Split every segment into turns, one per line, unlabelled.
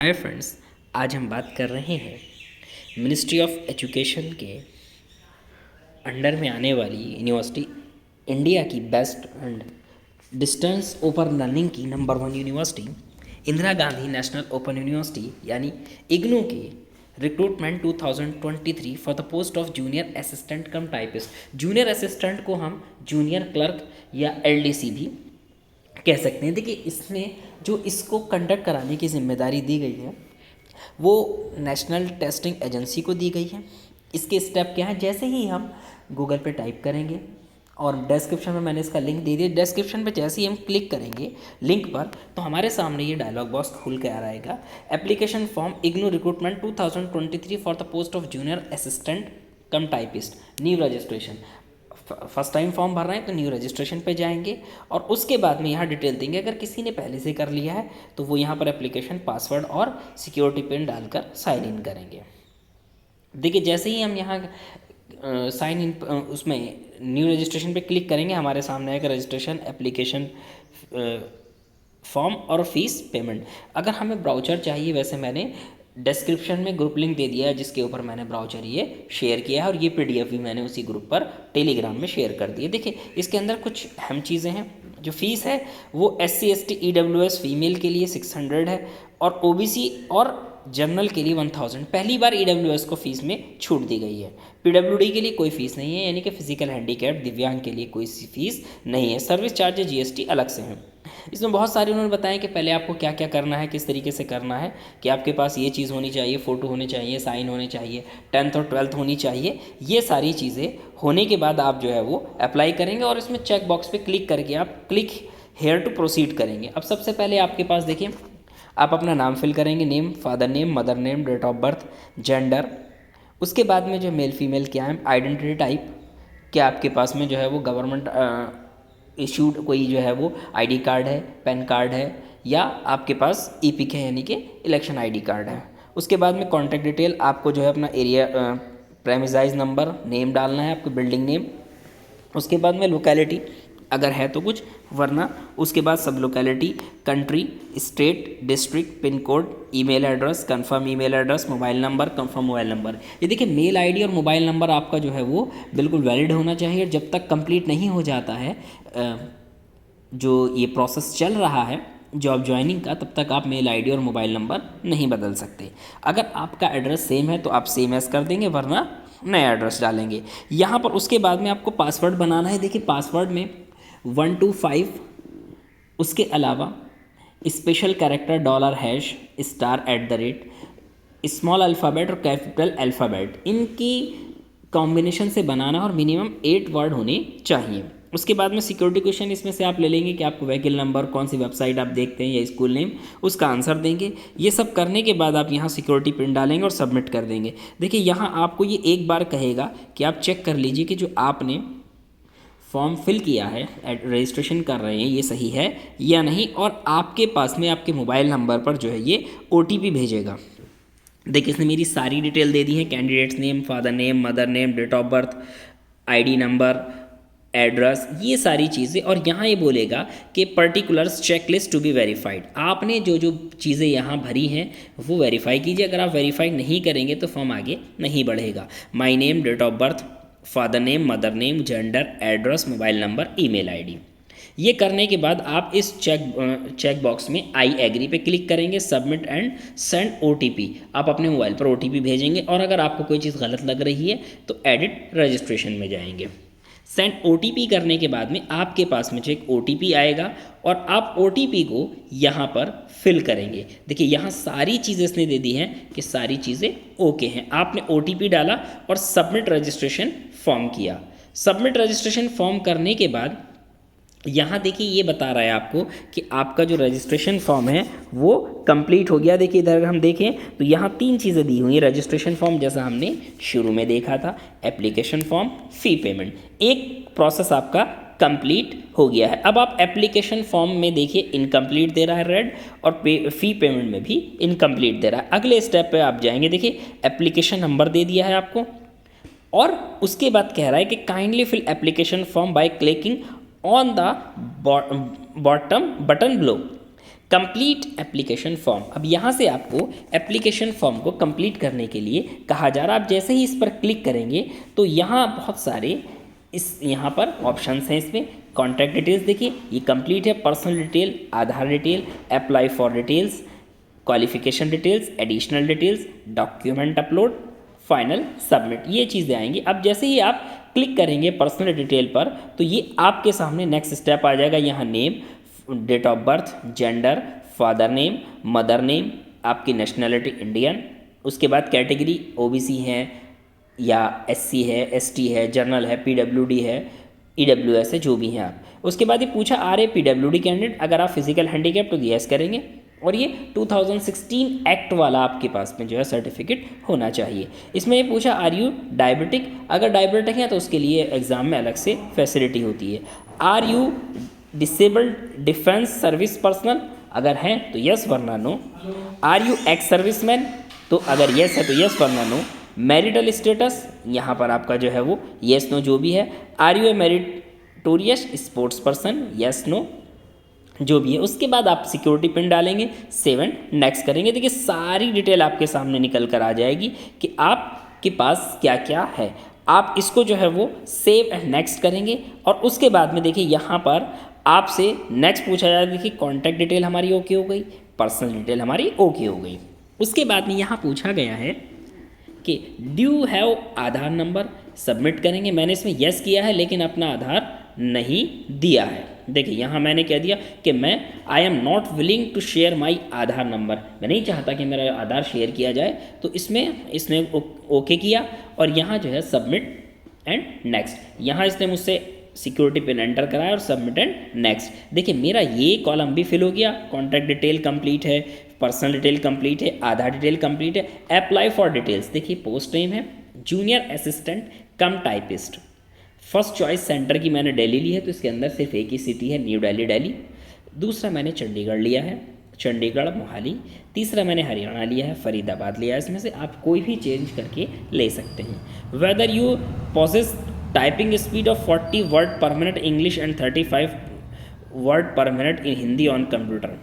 Hi friends, आज हम बात कर रहे हैं मिनिस्ट्री ऑफ एजुकेशन के अंडर में आने वाली यूनिवर्सिटी, इंडिया की best and distance open learning की number 1 university Indira Gandhi national open university यानी इग्नू के recruitment 2023 for the post of junior assistant cum typist. Junior assistant को हम जूनियर क्लर्क या एलडीसी भी कह सकते हैं। देखिए, इसमें जो इसको कंडक्ट कराने की जिम्मेदारी दी गई है वो नेशनल टेस्टिंग एजेंसी को दी गई है। इसके स्टेप क्या है, जैसे ही हम गूगल पे टाइप करेंगे और डिस्क्रिप्शन में मैंने इसका लिंक दे दिया, डिस्क्रिप्शन पे जैसे ही हम क्लिक करेंगे लिंक पर तो हमारे सामने ये डायलॉग बॉक्स खुल के आ रहेगा। Application form IGNOU recruitment 2023 for the post of junior assistant cum typist, new registration. First time form भर रहे हैं तो न्यू रजिस्ट्रेशन पे जाएंगे और उसके बाद में यहाँ डिटेल देंगे। अगर किसी ने पहले से कर लिया है तो वो यहाँ पर एप्लीकेशन पासवर्ड और सिक्योरिटी पिन डालकर साइन इन करेंगे। देखिए, जैसे ही हम यहाँ साइन इन उसमें न्यू रजिस्ट्रेशन पे क्लिक करेंगे, हमारे सामने आएगा रजिस्ट्रेशन एप्लीकेशन फॉर्म और फीस पेमेंट। अगर हमें ब्राउचर चाहिए, वैसे मैंने डिस्क्रिप्शन में ग्रुप लिंक दे दिया है जिसके ऊपर मैंने ब्राउचर ये शेयर किया है और ये पीडीएफ भी मैंने उसी ग्रुप पर टेलीग्राम में शेयर कर दी है। देखिए, इसके अंदर कुछ अहम चीज़ें हैं। जो फीस है वो SC ST EWS फीमेल के लिए 600 है और OBC और जनरल के लिए 1000। पहली बार EWS को फीस में छूट दी गई है। PWD के लिए कोई फीस नहीं है, यानी कि फिजिकल हैंडीकैप दिव्यांग के लिए कोई फीस नहीं है। सर्विस चार्ज GST अलग से हैं। इसमें बहुत सारे उन्होंने बताया कि पहले आपको क्या क्या करना है, किस तरीके से करना है, कि आपके पास ये चीज़ होनी चाहिए, फ़ोटो होनी चाहिए, साइन होने चाहिए, 10th और 12th होनी चाहिए। ये सारी चीज़ें होने के बाद आप जो है वो अप्लाई करेंगे और इसमें चेक बॉक्स पे क्लिक करके आप क्लिक हेयर टू प्रोसीड करेंगे। अब सबसे पहले आपके पास देखिए, आप अपना नाम फिल करेंगे, name, father name, mother name, date of birth, gender. उसके बाद में जो मेल फीमेल क्या है, आइडेंटिटी टाइप, क्या आपके पास में जो है वो गवर्नमेंट इशूड कोई जो है वो आईडी कार्ड है, पैन कार्ड है, या आपके पास ईपिक है यानी कि इलेक्शन आईडी कार्ड है। उसके बाद में कॉन्टैक्ट डिटेल, आपको जो है अपना एरिया प्रेमिसाइज नंबर, नेम डालना है, आपको बिल्डिंग नेम। उसके बाद में लोकेलिटी अगर है तो कुछ, वरना उसके बाद सब locality, country, state, district, pin code, email address, confirm email address, mobile number, confirm mobile number. ये देखिए, मेल आईडी और मोबाइल नंबर आपका जो है वो बिल्कुल वैलिड होना चाहिए। जब तक कंप्लीट नहीं हो जाता है जो ये प्रोसेस चल रहा है जॉब ज्वाइनिंग का, तब तक आप मेल आईडी और मोबाइल नंबर नहीं बदल सकते। अगर आपका एड्रेस सेम है तो आप सेम एस कर देंगे, वरना नया एड्रेस डालेंगे यहाँ पर। उसके बाद में आपको पासवर्ड बनाना है। देखिए, पासवर्ड में 1 to 5, उसके अलावा स्पेशल कैरेक्टर $#, स्मॉल अल्फ़ाबेट और कैपिटल अल्फ़ाबेट, इनकी कॉम्बिनेशन से बनाना और मिनिमम 8 वर्ड होने चाहिए। उसके बाद में सिक्योरिटी क्वेश्चन इसमें से आप ले लेंगे कि आपको व्हीकल नंबर, कौन सी वेबसाइट आप देखते हैं या स्कूल नेम, उसका आंसर देंगे। ये सब करने के बाद आप यहाँ सिक्योरिटी पिन डालेंगे और सबमिट कर देंगे। देखिए, यहाँ आपको ये एक बार कहेगा कि आप चेक कर लीजिए कि जो आपने फॉर्म फिल किया है, रजिस्ट्रेशन कर रहे हैं, ये सही है या नहीं, और आपके पास में आपके मोबाइल नंबर पर जो है ये OTP भेजेगा। देखिए, इसने मेरी सारी डिटेल दे दी है, candidates name, father name, mother name, date of birth, ID number, address, ये सारी चीज़ें। और यहाँ ये बोलेगा कि particulars checklist to be verified. आपने जो जो चीज़ें यहाँ भरी हैं वो वेरीफाई कीजिए। अगर आप वेरीफाई नहीं करेंगे तो फॉर्म आगे नहीं बढ़ेगा। My name, date of birth, father name, mother name, gender, address, mobile number, email ID. ये करने के बाद आप इस चेक बॉक्स में आई एग्री पे क्लिक करेंगे, सबमिट एंड सेंड OTP। आप अपने मोबाइल पर OTP भेजेंगे और अगर आपको कोई चीज़ गलत लग रही है तो एडिट रजिस्ट्रेशन में जाएंगे। सेंड OTP करने के बाद में आपके पास में जो एक OTP आएगा और आप OTP को यहाँ पर फिल करेंगे। देखिए, यहाँ सारी चीज़ें इसने दे दी हैं कि सारी चीज़ें ओके हैं। आपने OTP डाला और सबमिट रजिस्ट्रेशन फॉर्म किया। सबमिट रजिस्ट्रेशन फॉर्म करने के बाद यहाँ देखिए ये बता रहा है आपको कि आपका जो रजिस्ट्रेशन फॉर्म है वो कंप्लीट हो गया। देखिए, इधर हम देखें तो यहाँ 3 चीज़ें दी हुई हैं। रजिस्ट्रेशन फॉर्म जैसा हमने शुरू में देखा था, एप्लीकेशन फॉर्म, फ़ी पेमेंट, एक प्रोसेस आपका कंप्लीट हो गया है। अब आप एप्लीकेशन फॉर्म में देखिए इनकम्प्लीट दे रहा है रेड, और फ़ी पेमेंट में भी इनकम्प्लीट दे रहा है। अगले स्टेप पे आप जाएंगे, देखिए एप्लीकेशन नंबर दे दिया है आपको और उसके बाद कह रहा है कि kindly fill application form by clicking on the bottom button below. Complete application form. अब यहाँ से आपको एप्लीकेशन फॉर्म को कंप्लीट करने के लिए कहा जा रहा है। आप जैसे ही इस पर क्लिक करेंगे तो यहाँ बहुत सारे यहाँ पर ऑप्शंस हैं। इसमें कॉन्टैक्ट डिटेल्स देखिए ये कंप्लीट है, personal detail, Aadhaar detail, apply for details, qualification details, additional details, document upload, final, submit, ये चीज़ें आएंगी। अब जैसे ही आप क्लिक करेंगे पर्सनल डिटेल पर तो ये आपके सामने नेक्स्ट स्टेप आ जाएगा। यहाँ name, date of birth, gender, father name, mother name, आपकी नेशनैलिटी इंडियन, उसके बाद कैटेगरी ओबीसी है या एससी है, एसटी है, जनरल है, पीडब्ल्यूडी है, ईडब्ल्यूएस है, जो भी हैं आप। उसके बाद ये पूछा आर ए पीडब्ल्यूडी कैंडिडेट, अगर आप फिजिकल हैंडीकैप तो यस करेंगे और ये 2016 एक्ट वाला आपके पास में जो है सर्टिफिकेट होना चाहिए। इसमें ये पूछा आर यू डायबिटिक, अगर डायबिटिक है तो उसके लिए एग्ज़ाम में अलग से फैसिलिटी होती है। Are you disabled defence service personal, अगर हैं तो यस वरना no. Are you ex serviceman, तो अगर यस है तो यस वरना नो। मैरिटल स्टेटस, यहाँ पर आपका जो है वो यस नो जो भी है। Are you a meritorious sports person, yes no जो भी है। उसके बाद आप सिक्योरिटी पिन डालेंगे, 7 नेक्स्ट करेंगे। देखिए सारी डिटेल आपके सामने निकल कर आ जाएगी कि आपके पास क्या क्या है। आप इसको जो है वो सेव एंड नेक्स्ट करेंगे और उसके बाद में देखिए यहाँ पर आपसे नेक्स्ट पूछा जाएगा। देखिए कॉन्टैक्ट डिटेल हमारी ओके हो गई, पर्सनल डिटेल हमारी ओके हो गई। उसके बाद में यहाँ पूछा गया है कि do you have Aadhaar number, submit करेंगे। मैंने इसमें यस किया है लेकिन अपना आधार नहीं दिया है। देखिए यहाँ मैंने कह दिया कि मैं I am not willing to share my Aadhaar number, मैं नहीं चाहता कि मेरा आधार शेयर किया जाए। तो इसने ओके किया और यहाँ जो है सबमिट एंड नेक्स्ट, यहाँ इसने मुझसे सिक्योरिटी पिन एंटर कराया और सबमिट एंड नेक्स्ट। देखिए मेरा ये कॉलम भी फिल हो गया, कॉन्टैक्ट डिटेल कंप्लीट है, पर्सनल डिटेल कंप्लीट है, आधार डिटेल कंप्लीट है। अप्लाई फॉर डिटेल्स, देखिए पोस्ट नेम है junior assistant cum typist. First choice centre की मैंने दिल्ली ली है तो इसके अंदर सिर्फ एक ही सिटी है, न्यू दिल्ली दिल्ली। दूसरा मैंने चंडीगढ़ लिया है, चंडीगढ़ मोहाली। तीसरा मैंने हरियाणा लिया है, फरीदाबाद लिया है। इसमें से आप कोई भी चेंज करके ले सकते हैं। Whether you possess typing speed of 40 word पर मिनट इंग्लिश एंड 35 वर्ड पर minute in Hindi on computer.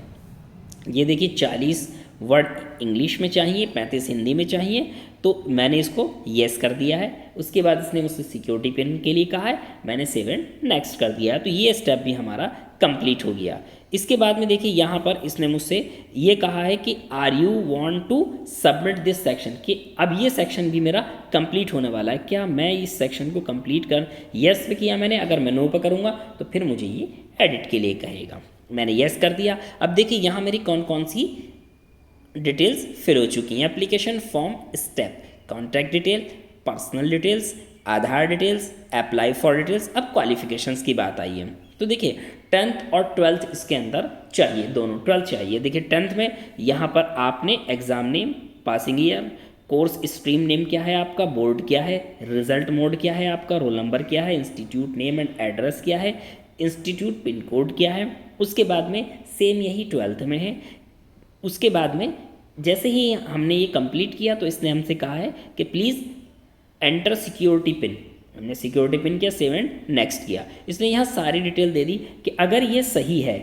ये देखिए 40 वर्ड इंग्लिश में चाहिए, 35 हिंदी में चाहिए, तो मैंने इसको येस कर दिया है। उसके बाद इसने मुझसे सिक्योरिटी पिन के लिए कहा है, मैंने 7 नेक्स्ट कर दिया है। तो ये स्टेप भी हमारा कंप्लीट हो गया। इसके बाद में देखिए यहाँ पर इसने मुझसे ये कहा है कि are you want to submit this section, कि अब ये सेक्शन भी मेरा कंप्लीट होने वाला है, क्या मैं इस सेक्शन को कंप्लीट कर, येस पे किया मैंने, अगर मैं नो पे करूँगा तो फिर मुझे ये एडिट के लिए कहेगा। मैंने येस कर दिया। अब देखिए यहाँ मेरी कौन कौन सी डिटेल्स फिल हो चुकी हैं। Application form step, contact detail, personal details, Aadhaar details, apply for details. अब क्वालिफिकेशंस की बात आई है तो देखिए 10th और 12th इसके अंदर चाहिए, दोनों 12th चाहिए। देखिए 10th में यहाँ पर आपने exam name, passing year, course stream name क्या है आपका, बोर्ड क्या है, रिजल्ट मोड क्या है आपका, रोल नंबर क्या है, इंस्टीट्यूट नेम एंड एड्रेस क्या है, इंस्टीट्यूट पिन कोड क्या है। उसके बाद में सेम यही 12th में है। उसके बाद में जैसे ही हमने ये कंप्लीट किया तो इसने हमसे कहा है कि प्लीज़ एंटर सिक्योरिटी पिन। हमने सिक्योरिटी पिन किया, 7 नेक्स्ट किया। इसने यहाँ सारी डिटेल दे दी कि अगर ये सही है,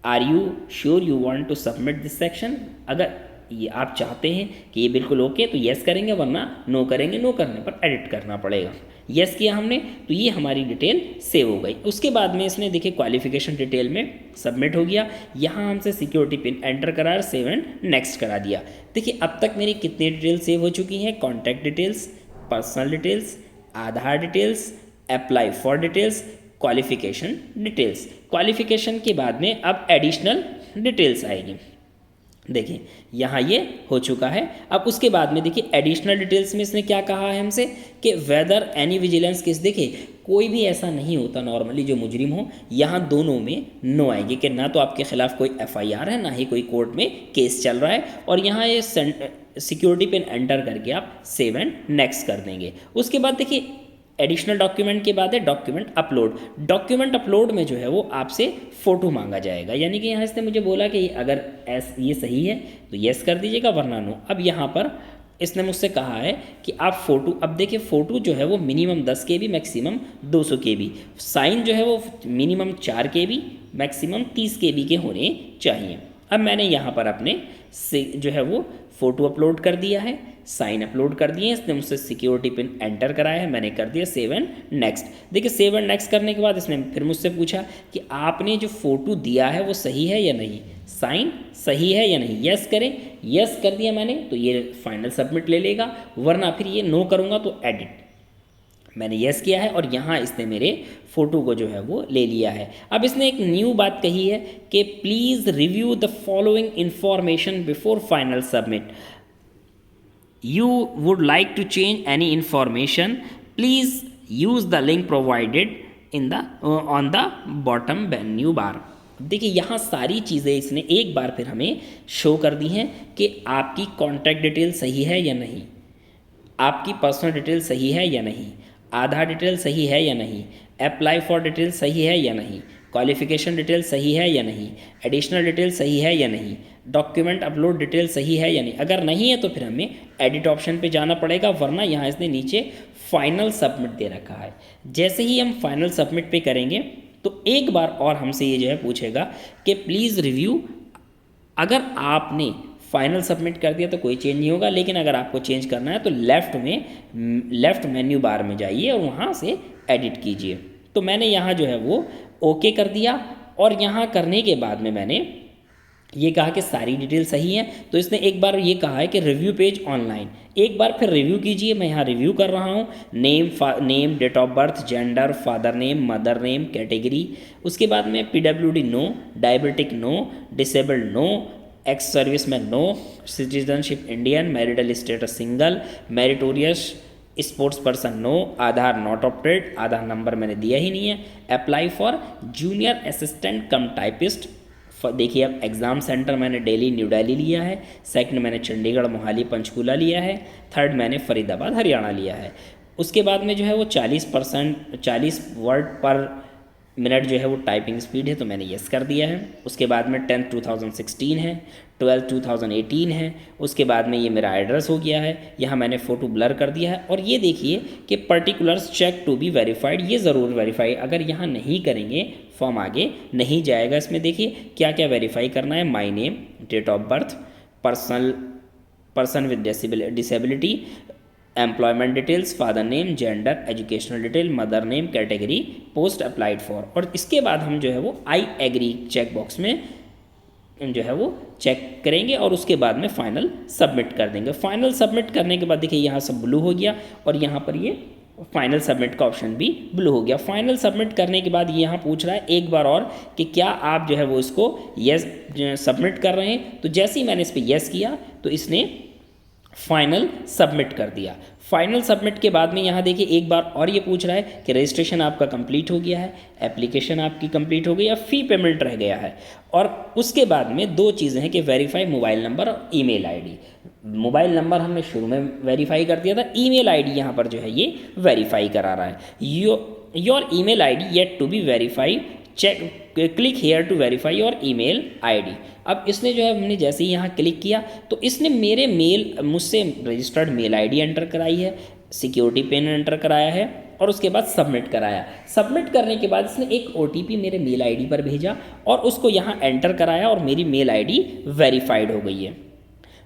are you sure you want to submit this section, अगर ये आप चाहते हैं कि ये बिल्कुल ओके तो येस करेंगे, वरना नो करेंगे, नो करने पर एडिट करना पड़ेगा। येस किया हमने तो ये हमारी डिटेल सेव हो गई। उसके बाद में इसने देखिए क्वालिफिकेशन डिटेल में सबमिट हो गया। यहाँ हमसे सिक्योरिटी पिन एंटर करा, 7 नेक्स्ट करा दिया। देखिए अब तक मेरी कितनी डिटेल सेव हो चुकी हैं, contact details, personal details, Aadhaar details, apply for details, qualification details. Qualification के बाद में अब एडिशनल डिटेल्स आएगी। देखिए यहाँ ये हो चुका है। अब उसके बाद में देखिए एडिशनल डिटेल्स में इसने क्या कहा है हमसे कि वेदर एनी विजिलेंस केस। देखिए कोई भी ऐसा नहीं होता नॉर्मली जो मुजरिम हो, यहाँ दोनों में नो आएंगे कि ना तो आपके खिलाफ कोई एफआईआर है, ना ही कोई कोर्ट में केस चल रहा है। और यहाँ ये सिक्योरिटी पिन एंटर करके आप 7 नेक्स्ट कर देंगे। उसके बाद देखिए एडिशनल डॉक्यूमेंट के बाद है डॉक्यूमेंट अपलोड। डॉक्यूमेंट अपलोड में जो है वो आपसे फ़ोटो मांगा जाएगा, यानी कि यहाँ इसने मुझे बोला कि अगर ये सही है तो येस कर दीजिएगा, वरना नो। अब यहाँ पर इसने मुझसे कहा है कि आप फ़ोटो, अब देखिए फ़ोटो जो है वो minimum 10 KB, maximum 200 KB, sign जो है वो मिनिमम 4 KB, मैक्सिमम 30 KB के होने चाहिए। अब मैंने यहाँ पर अपने से जो है वो फ़ोटो अपलोड कर दिया है, साइन अपलोड कर दिए हैं, इसने मुझसे सिक्योरिटी पिन एंटर कराया है, मैंने कर दिया सेव एंड नेक्स्ट। देखिए सेव एंड नेक्स्ट करने के बाद इसने फिर मुझसे पूछा कि आपने जो फ़ोटो दिया है वो सही है या नहीं, साइन सही है या नहीं, यस करें, यस कर दिया मैंने तो ये फाइनल सबमिट ले लेगा, वरना फिर ये नो करूँगा तो एडिट। मैंने यस किया है और यहाँ इसने मेरे फ़ोटो को जो है वो ले लिया है। अब इसने एक न्यू बात कही है कि please review the following information before final submit, you would like to change any information, please use the link provided in the on the bottom menu bar। देखिए यहाँ सारी चीज़ें इसने एक बार फिर हमें शो कर दी हैं कि आपकी कॉन्टैक्ट डिटेल सही है या नहीं, आपकी पर्सनल डिटेल सही है या नहीं, आधार डिटेल सही है या नहीं, अप्लाई फॉर डिटेल सही है या नहीं, क्वालिफिकेशन डिटेल सही है या नहीं, एडिशनल डिटेल सही है या नहीं, डॉक्यूमेंट अपलोड डिटेल सही है या नहीं। अगर नहीं है तो फिर हमें एडिट ऑप्शन पे जाना पड़ेगा, वरना यहाँ इसने नीचे फाइनल सबमिट दे रखा है। जैसे ही हम फाइनल सबमिट पे करेंगे तो एक बार और हमसे ये जो है पूछेगा कि प्लीज़ रिव्यू। अगर आपने फाइनल सबमिट कर दिया तो कोई चेंज नहीं होगा, लेकिन अगर आपको चेंज करना है तो लेफ़्ट मेन्यू बार में जाइए और वहाँ से एडिट कीजिए। तो मैंने यहाँ जो है वो ओके कर दिया और यहाँ करने के बाद में मैंने ये कहा कि सारी डिटेल सही है, तो इसने एक बार ये कहा है कि रिव्यू पेज ऑनलाइन, एक बार फिर रिव्यू कीजिए। मैं यहाँ रिव्यू कर रहा हूँ, name, date of birth, gender, father name, mother name, category, उसके बाद में PWD no, diabetic no, disabled no, ex serviceman no, citizenship Indian, marital status single, meritorious sports person no, Aadhaar not opted, Aadhaar number मैंने दिया ही नहीं है, apply for junior assistant cum typist. देखिए अब एग्ज़ाम सेंटर मैंने दिल्ली न्यू दिल्ली लिया है, सेकंड मैंने चंडीगढ़ मोहाली पंचकूला लिया है, थर्ड मैंने फरीदाबाद हरियाणा लिया है। उसके बाद में जो है वो 40 वर्ड पर मिनट जो है वो टाइपिंग स्पीड है, तो मैंने यस कर दिया है। उसके बाद में 10th 2016 है, 12th 2018 है। उसके बाद में ये मेरा एड्रेस हो गया है, यहाँ मैंने फ़ोटो ब्लर कर दिया है। और ये देखिए कि particulars check to be verified, ये ज़रूर वेरीफाई, अगर यहाँ नहीं करेंगे फॉर्म आगे नहीं जाएगा। इसमें देखिए क्या क्या वेरीफाई करना है, my name, date of birth, person with disability, employment details, father name, gender, educational detail, mother name, category, post applied for. और इसके बाद हम जो है वो आई एग्री चेक बॉक्स में जो है वो चेक करेंगे और उसके बाद में फाइनल सबमिट कर देंगे। फाइनल सबमिट करने के बाद देखिए यहाँ सब ब्लू हो गया और यहाँ पर ये फाइनल सबमिट का ऑप्शन भी ब्लू हो गया। फाइनल सबमिट करने के बाद ये यहाँ पूछ रहा है एक बार और कि क्या आप जो है वो इसको यस सबमिट कर रहे हैं। तो जैसे ही मैंने इस पर यस किया तो इसने फाइनल सबमिट कर दिया। फाइनल सबमिट के बाद में यहाँ देखिए एक बार और ये पूछ रहा है कि रजिस्ट्रेशन आपका कंप्लीट हो गया है, एप्लीकेशन आपकी कंप्लीट हो गई या फ़ी पेमेंट रह गया है। और उसके बाद में दो चीज़ें हैं कि वेरीफाई मोबाइल नंबर और ईमेल आईडी। मोबाइल नंबर हमने शुरू में वेरीफाई कर दिया था, ईमेल आईडी यहाँ पर जो है ये वेरीफाई करा रहा है। Your email ID yet to be verify, check click here to verify your email ID. अब इसने जो है हमने जैसे ही यहाँ क्लिक किया तो इसने मेरे मुझसे रजिस्टर्ड मेल आईडी एंटर कराई है, सिक्योरिटी पिन एंटर कराया है और उसके बाद सबमिट कराया। सबमिट करने के बाद इसने एक OTP मेरे मेल आईडी पर भेजा और उसको यहाँ एंटर कराया और मेरी मेल आईडी वेरीफाइड हो गई है।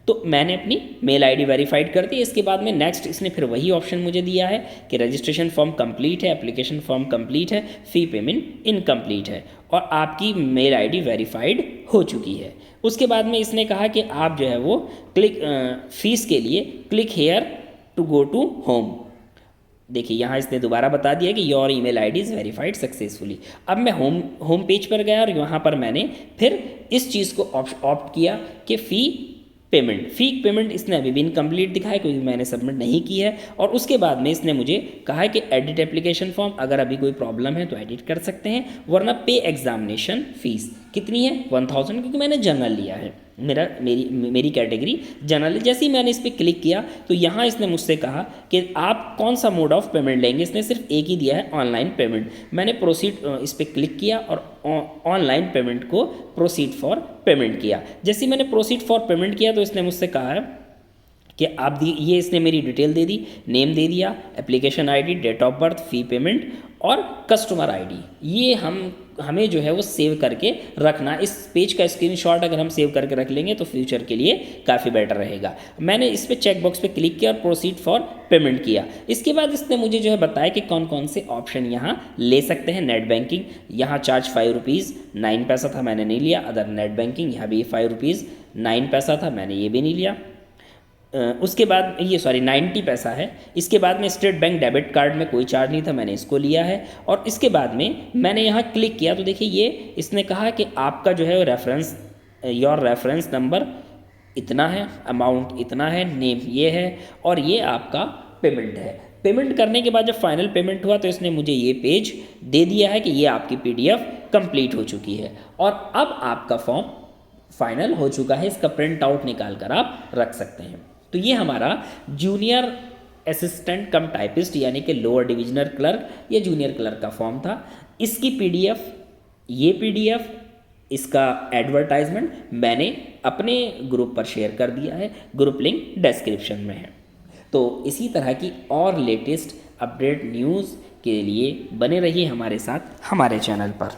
तो मैंने अपनी मेल आईडी वेरीफाइड कर दी। इसके बाद में नेक्स्ट इसने फिर वही ऑप्शन मुझे दिया है कि रजिस्ट्रेशन फॉर्म कंप्लीट है, एप्लीकेशन फॉर्म कंप्लीट है, फ़ी पेमेंट इनकम्प्लीट है और आपकी मेल आईडी वेरीफाइड हो चुकी है। उसके बाद में इसने कहा कि आप जो है वो फीस के लिए click here to go to home. देखिए यहाँ इसने दोबारा बता दिया कि your email ID is verified successfully. अब मैं होम पेज पर गया और यहाँ पर मैंने फिर इस चीज़ को ऑप्ट किया कि फ़ी पेमेंट इसने अभी भी इनकम्प्लीट दिखाया क्योंकि मैंने सबमिट नहीं की है। और उसके बाद में इसने मुझे कहा है कि एडिट एप्लीकेशन फॉर्म, अगर अभी कोई प्रॉब्लम है तो एडिट कर सकते हैं, वरना पे एग्जामिनेशन फीस कितनी है 1000, क्योंकि मैंने जनरल लिया है, मेरी कैटेगरी जनरल है। जैसे ही मैंने इस पर क्लिक किया तो यहाँ इसने मुझसे कहा कि आप कौन सा मोड ऑफ पेमेंट लेंगे। इसने सिर्फ एक ही दिया है, ऑनलाइन पेमेंट। मैंने प्रोसीड इस पर क्लिक किया और ऑनलाइन पेमेंट को प्रोसीड फॉर पेमेंट किया। जैसे ही मैंने प्रोसीड फॉर पेमेंट किया तो इसने मुझसे कहा है कि आप दी ये इसने मेरी डिटेल दे दी, नेम दे दिया, application ID, date of birth, fee payment और कस्टमर आईडी। ये हमें जो है वो सेव करके रखना। इस पेज का स्क्रीनशॉट अगर हम सेव करके रख लेंगे तो फ्यूचर के लिए काफ़ी बेटर रहेगा। मैंने इस पर चेक बॉक्स पे क्लिक किया और प्रोसीड फॉर पेमेंट किया। इसके बाद इसने मुझे जो है बताया कि कौन कौन से ऑप्शन यहाँ ले सकते हैं। नेट बैंकिंग, यहाँ चार्ज 5 रुपीज़ 9 पैसा था, मैंने नहीं लिया। अदर नेट बैंकिंग, यहाँ भी 5 रुपीज़ 9 पैसा था, मैंने ये भी नहीं लिया। उसके बाद ये 90 पैसा है। इसके बाद में स्टेट बैंक डेबिट कार्ड में कोई चार्ज नहीं था, मैंने इसको लिया है। और इसके बाद में मैंने यहाँ क्लिक किया तो देखिए ये इसने कहा कि आपका जो है रेफरेंस, योर रेफरेंस नंबर इतना है, अमाउंट इतना है, नेम ये है और ये आपका पेमेंट है। पेमेंट करने के बाद जब फाइनल पेमेंट हुआ तो इसने मुझे ये पेज दे दिया है कि ये आपकी PDF कंप्लीट हो चुकी है और अब आपका फॉर्म फाइनल हो चुका है। इसका प्रिंट आउट निकाल कर आप रख सकते हैं। तो ये हमारा जूनियर असिस्टेंट कम टाइपिस्ट यानी कि लोअर डिविजनल क्लर्क या जूनियर क्लर्क का फॉर्म था। इसकी PDF, ये PDF, इसका एडवर्टाइजमेंट मैंने अपने ग्रुप पर शेयर कर दिया है। ग्रुप लिंक डिस्क्रिप्शन में है। तो इसी तरह की और लेटेस्ट अपडेट न्यूज़ के लिए बने रहिए हमारे साथ हमारे चैनल पर।